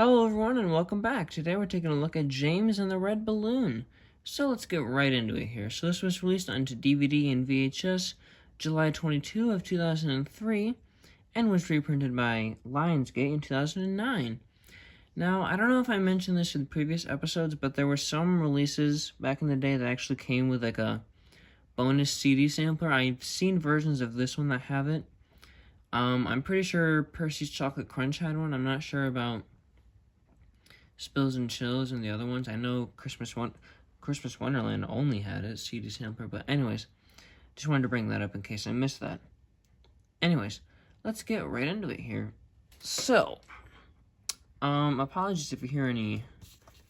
Hello everyone and welcome back. Today we're taking a look at James and the Red Balloon. So let's get right into it here. So this was released onto DVD and VHS July 22 of 2003 and was reprinted by Lionsgate in 2009. Now, I don't know if I mentioned this in previous episodes, but there were some releases back in the day that actually came with like a bonus CD sampler. I've seen versions of this one that have it. I'm pretty sure Percy's Chocolate Crunch had one. I'm not sure about Spills and Chills and the other ones. I know Christmas Wonderland only had a CD sampler, but anyways, just wanted to bring that up in case I missed that. Anyways, let's get right into it here. So, apologies if you hear any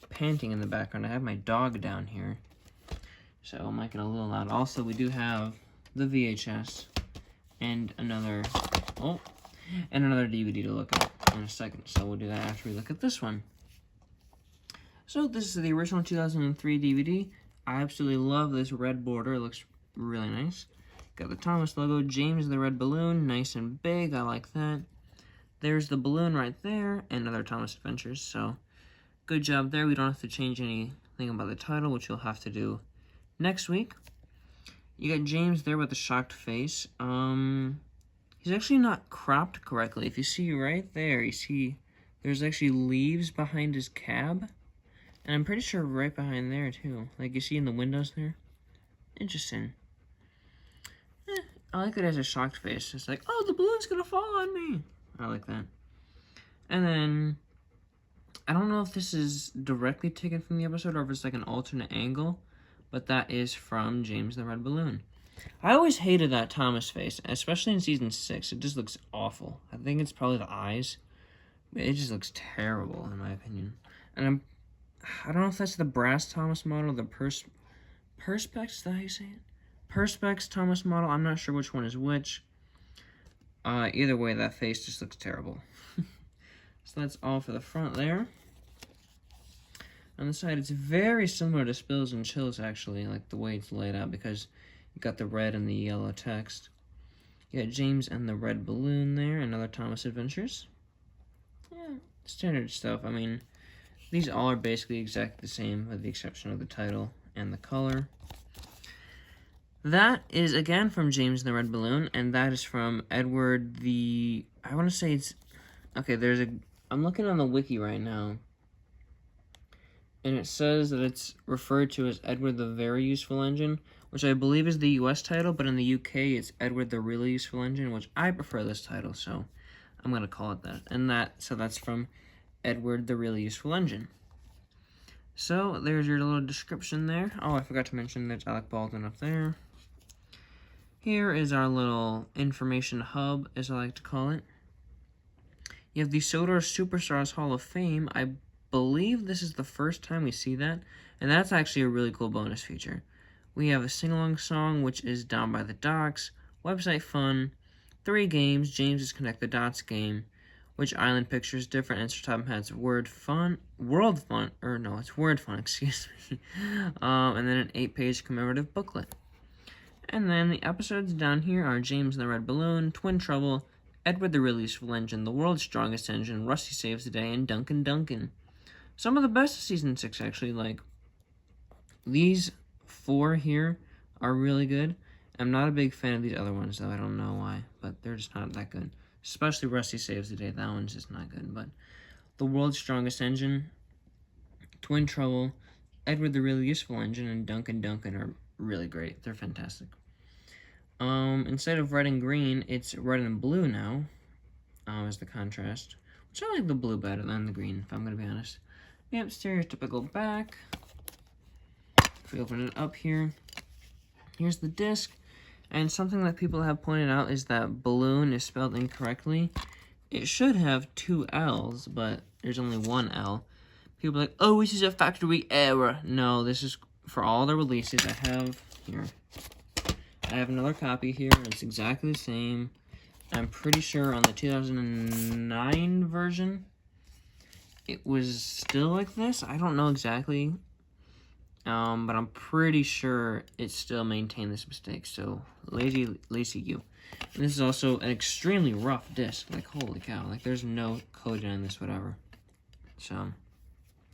panting in the background. I have my dog down here, so it might get a little loud. Also, we do have the VHS and another DVD to look at in a second. So we'll do that after we look at this one. So this is the original 2003 DVD. I absolutely love this red border. It looks really nice. Got the Thomas logo, James the Red Balloon, nice and big. I like that. There's the balloon right there, and other Thomas Adventures. So good job there. We don't have to change anything about the title, which you'll have to do next week. You got James there with a shocked face. He's actually not cropped correctly. If you see right there, you see there's actually leaves behind his cab. And I'm pretty sure right behind there, too. Like you see in the windows there. Interesting. I like it as a shocked face. It's like, oh, the balloon's gonna fall on me. I like that. And then, I don't know if this is directly taken from the episode or if it's like an alternate angle. But that is from James the Red Balloon. I always hated that Thomas face, especially in Season 6. It just looks awful. I think it's probably the eyes. It just looks terrible, in my opinion. And I don't know if that's the brass Thomas model, the Perspex, is that how you say it? Perspex Thomas model, I'm not sure which one is which. Either way, that face just looks terrible. So that's all for the front there. On the side, it's very similar to Spills and Chills, actually, like the way it's laid out, because you got the red and the yellow text. You got James and the Red Balloon there, and other Thomas Adventures. Yeah, standard stuff. I mean, these all are basically exactly the same, with the exception of the title and the color. That is, again, from James and the Red Balloon, and that is from Edward the... I want to say it's... Okay, I'm looking on the wiki right now, and it says that it's referred to as Edward the Very Useful Engine, which I believe is the US title, but in the UK, it's Edward the Really Useful Engine, which I prefer this title, so I'm going to call it that. And that's from Edward the Really Useful Engine. So there's your little description there. Oh, I forgot to mention there's Alec Baldwin up there. Here is our little information hub, as I like to call it. You have the Sodor Superstars Hall of Fame. I believe this is the first time we see that, and that's actually a really cool bonus feature. We have a sing-along song, which is Down by the Docks, website fun, 3 games, James's Connect the Dots game, Which Island Pictures Different, and Sir Topham Hatt's Word Fun, it's Word Fun, excuse me. And then an 8-page commemorative booklet. And then the episodes down here are James and the Red Balloon, Twin Trouble, Edward the Really Useful Engine, The World's Strongest Engine, Rusty Saves the Day, and Duncan Duncan. Some of the best of Season 6, actually. Like, these 4 here are really good. I'm not a big fan of these other ones, though. I don't know why, but they're just not that good. Especially Rusty Saves the Day. That one's just not good. But The World's Strongest Engine, Twin Trouble, Edward the Really Useful Engine, and Duncan Duncan are really great. They're fantastic. Instead of red and green, it's red and blue now, as the contrast. Which I like the blue better than the green, if I'm going to be honest. Yep, stereotypical back. If we open it up here, here's the disc. And something that people have pointed out is that balloon is spelled incorrectly. It should have 2 L's, but there's only 1 L. People are like, oh, this is a factory error. No, this is for all the releases. I have another copy here. It's exactly the same. I'm pretty sure on the 2009 version, it was still like this. I don't know exactly. But I'm pretty sure it still maintained this mistake, so lazy you. And this is also an extremely rough disc, like holy cow, like there's no coating on this, whatever. So,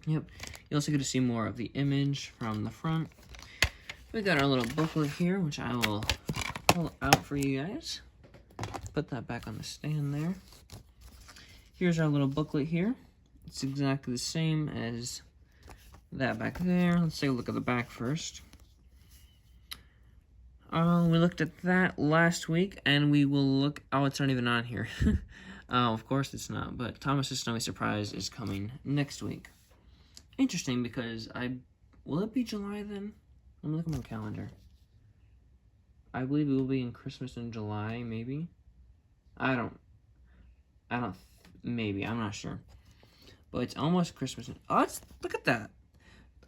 yep. You also get to see more of the image from the front. We got our little booklet here, which I will pull out for you guys. Put that back on the stand there. Here's our little booklet here. It's exactly the same as that back there. Let's take a look at the back first. We looked at that last week, and we will look... Oh, it's not even on here. Of course it's not, but Thomas's Snowy Surprise is coming next week. Interesting, because will it be July then? Let me look at my calendar. I believe it will be in Christmas in July, maybe. Maybe, I'm not sure. But it's almost Christmas. Look at that.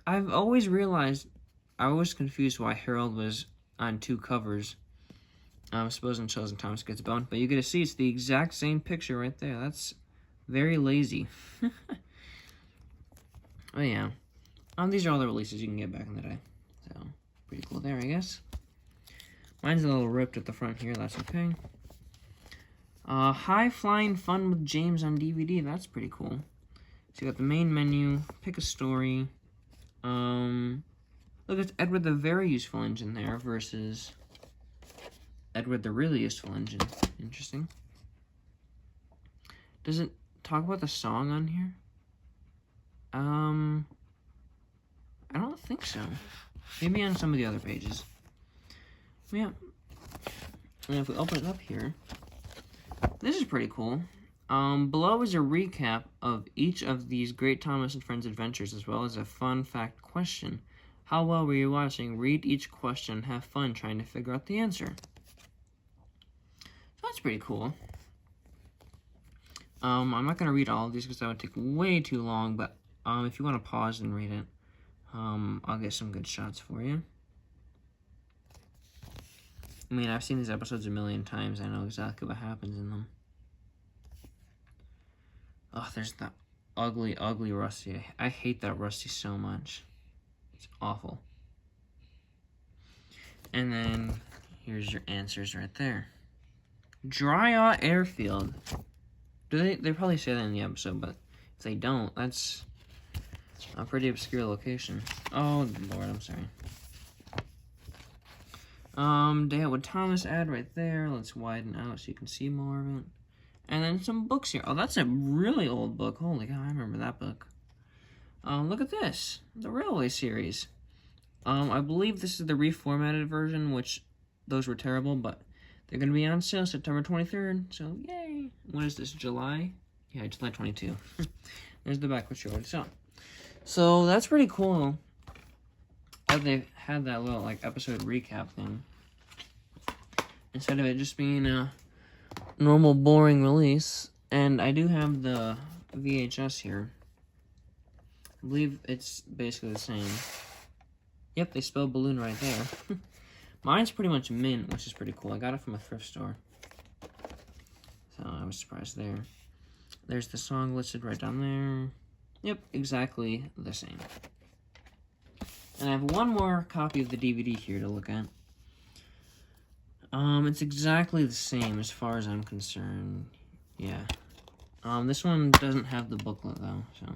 I've always realized, I was confused why Harold was on 2 covers. Supposing Chills and Thomas Gets Boned. But you get to see it's the exact same picture right there. That's very lazy. Oh yeah. These are all the releases you can get back in the day. So, pretty cool there, I guess. Mine's a little ripped at the front here. That's okay. High Flying Fun with James on DVD. That's pretty cool. So you got the main menu. Pick a story. Look, it's Edward the Very Useful Engine there versus Edward the Really Useful Engine. Interesting. Does it talk about the song on here? I don't think so. Maybe on some of the other pages. Yeah. And if we open it up here, this is pretty cool. Below is a recap of each of these Great Thomas and Friends adventures, as well as a fun fact question. How well were you watching? Read each question and have fun trying to figure out the answer. So that's pretty cool. I'm not going to read all of these because that would take way too long, but if you want to pause and read it, I'll get some good shots for you. I mean, I've seen these episodes a million times. I know exactly what happens in them. Oh, there's that ugly, ugly Rusty. I hate that Rusty so much. It's awful. And then, here's your answers right there. Dryaw Airfield. They probably say that in the episode, but if they don't, that's a pretty obscure location. Oh, Lord, I'm sorry. Day Out with Thomas ad right there. Let's widen out so you can see more of it. And then some books here. Oh, that's a really old book. Holy cow, I remember that book. Look at this. The Railway series. I believe this is the reformatted version, which those were terrible, but they're going to be on sale September 23rd. So, yay. What is this, July? Yeah, July 22. There's the back which you already saw. So, that's pretty cool that they had that little, like, episode recap thing. Instead of it just being a normal, boring release. And I do have the VHS here. I believe it's basically the same. Yep, they spelled balloon right there. Mine's pretty much mint, which is pretty cool. I got it from a thrift store. So I was surprised there. There's the song listed right down there. Yep, exactly the same. And I have one more copy of the DVD here to look at. It's exactly the same as far as I'm concerned. Yeah. This one doesn't have the booklet though, so.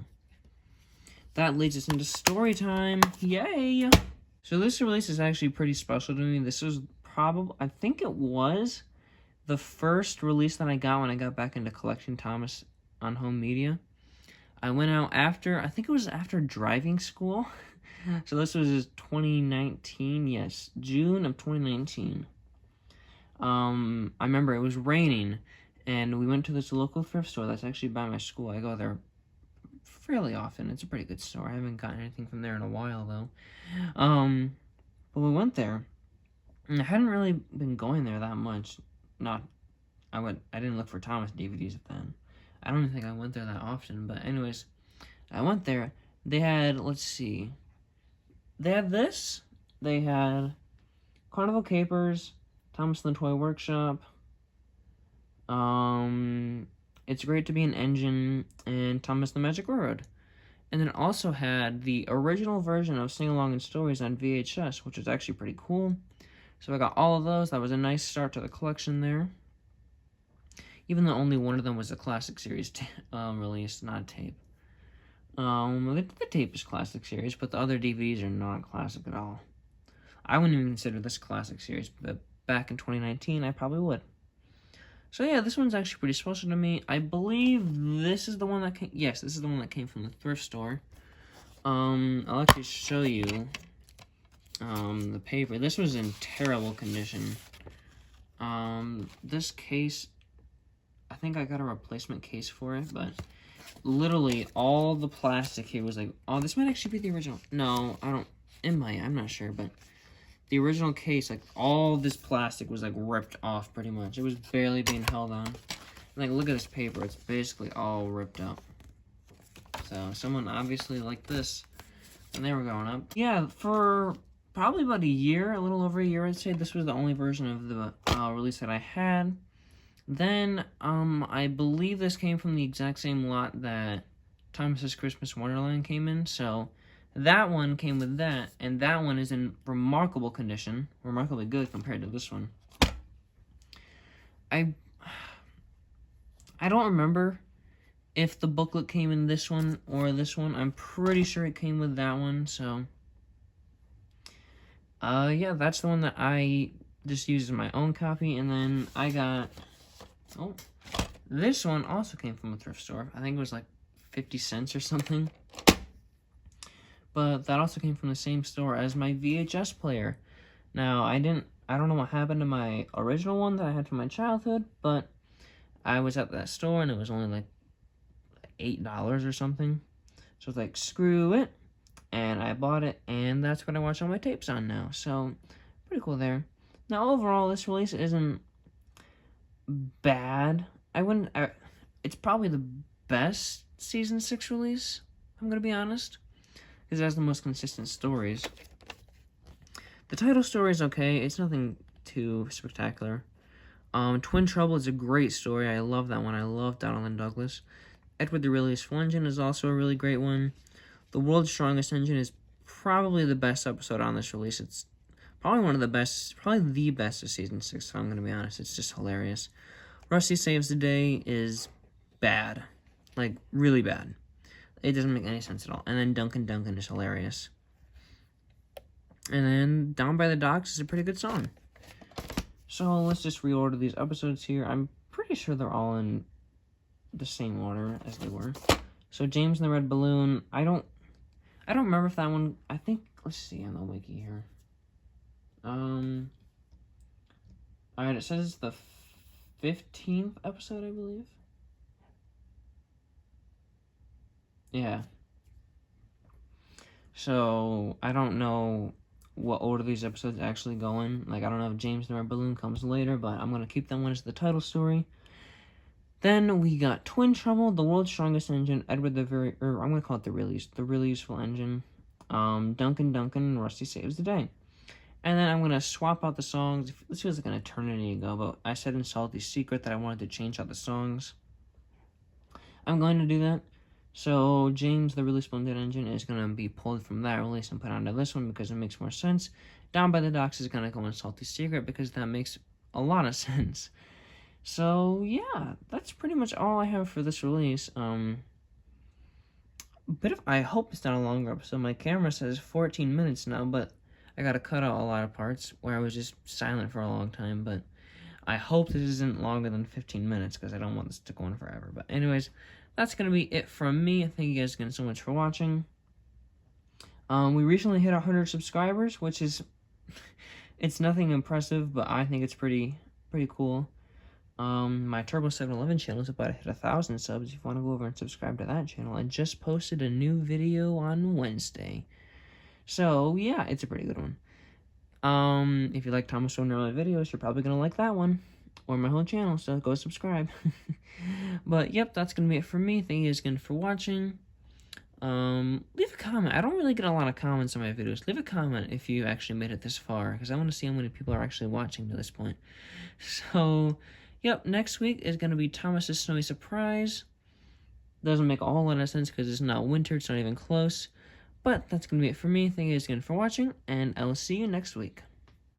That leads us into story time. Yay! So this release is actually pretty special to me. This was probably, I think it was the first release that I got when I got back into collecting Thomas on home media. I went out after, I think it was after driving school. So this was 2019, yes, June of 2019. I remember it was raining, and we went to this local thrift store that's actually by my school. I go there fairly often. It's a pretty good store. I haven't gotten anything from there in a while, though. But we went there, and I hadn't really been going there that much. I didn't look for Thomas DVDs then. I don't even think I went there that often, but anyways, I went there. They had, let's see, they had this. They had Carnival Capers, Thomas and the Toy Workshop, It's Great to Be an Engine, and Thomas the Magic Railroad. And then also had the original version of Sing Along and Stories on VHS, which was actually pretty cool. So I got all of those. That was a nice start to the collection there. Even though only one of them was a classic series release, not a tape. The tape is classic series, but the other DVDs are not classic at all. I wouldn't even consider this a classic series, but back in 2019, I probably would. So yeah, this one's actually pretty special to me. I believe this is the one that came... Yes, this is the one that came from the thrift store. I'll actually show you the paper. This was in terrible condition. This case, I think I got a replacement case for it, but literally all the plastic here was like... Oh, this might actually be the original. No, I don't... It might, I'm not sure, but... The original case, like, all this plastic was, like, ripped off, pretty much. It was barely being held on. Like, look at this paper. It's basically all ripped up. So, someone obviously liked this when they were growing up. Yeah, for probably about a year, a little over a year, I'd say, this was the only version of the release that I had. Then, I believe this came from the exact same lot that Thomas's Christmas Wonderland came in, so... That one came with that, and that one is in remarkable condition, remarkably good compared to this one. I don't remember if the booklet came in this one or this one. I'm pretty sure it came with that one, so... yeah, that's the one that I just used as my own copy, and then I got... Oh, this one also came from a thrift store. I think it was like 50 cents or something. But that also came from the same store as my VHS player. Now, I don't know what happened to my original one that I had from my childhood, but I was at that store and it was only like $8 or something. So I was like, screw it. And I bought it, and that's what I watch all my tapes on now. So, pretty cool there. Now, overall, this release isn't bad. It's probably the best Season 6 release, I'm going to be honest. Because it has the most consistent stories. The title story is okay. It's nothing too spectacular. Twin Trouble is a great story. I love that one. I love Donald and Douglas. Edward the Really Useful Engine is also a really great one. The World's Strongest Engine is probably the best episode on this release. It's probably one of the best, probably the best of Season 6, if I'm going to be honest. It's just hilarious. Rusty Saves the Day is bad. Like, really bad. It doesn't make any sense at all. And then Duncan is hilarious. And then Down by the Docks is a pretty good song. So let's just reorder these episodes here. I'm pretty sure they're all in the same order as they were. So James and the Red Balloon, I don't remember if that one, I think, let's see on the wiki here. Alright, it says it's the 15th episode, I believe. Yeah. So, I don't know what order these episodes actually go in. Like, I don't know if James and the Red Balloon comes later, but I'm going to keep that one as the title story. Then we got Twin Trouble, The World's Strongest Engine, Edward the Very... I'm going to call it the Really Useful Engine. Duncan, and Rusty Saves the Day. And then I'm going to swap out the songs. This feels like an eternity ago, but I said in Salty Secret that I wanted to change out the songs. I'm going to do that. So, James, the Really Splendid Engine, is going to be pulled from that release and put onto this one because it makes more sense. Down by the Docks is going to go in Salty Secret because that makes a lot of sense. So, yeah, that's pretty much all I have for this release. I hope it's not a longer episode. My camera says 14 minutes now, but I got to cut out a lot of parts where I was just silent for a long time. But I hope this isn't longer than 15 minutes because I don't want this to go on forever. But anyways... That's going to be it from me. Thank you guys again so much for watching. We recently hit 100 subscribers, which is... it's nothing impressive, but I think it's pretty cool. My Turbo 711 channel is about to hit 1,000 subs. If you want to go over and subscribe to that channel, I just posted a new video on Wednesday. So, yeah, it's a pretty good one. If you like Thomas O'Neill videos, you're probably going to like that one. Or my whole channel, so go subscribe. But, yep, that's going to be it for me. Thank you guys again for watching. Leave a comment. I don't really get a lot of comments on my videos. Leave a comment if you actually made it this far, because I want to see how many people are actually watching to this point. So, yep, next week is going to be Thomas's Snowy Surprise. Doesn't make a whole lot of sense because it's not winter. It's not even close. But that's going to be it for me. Thank you guys again for watching, and I will see you next week.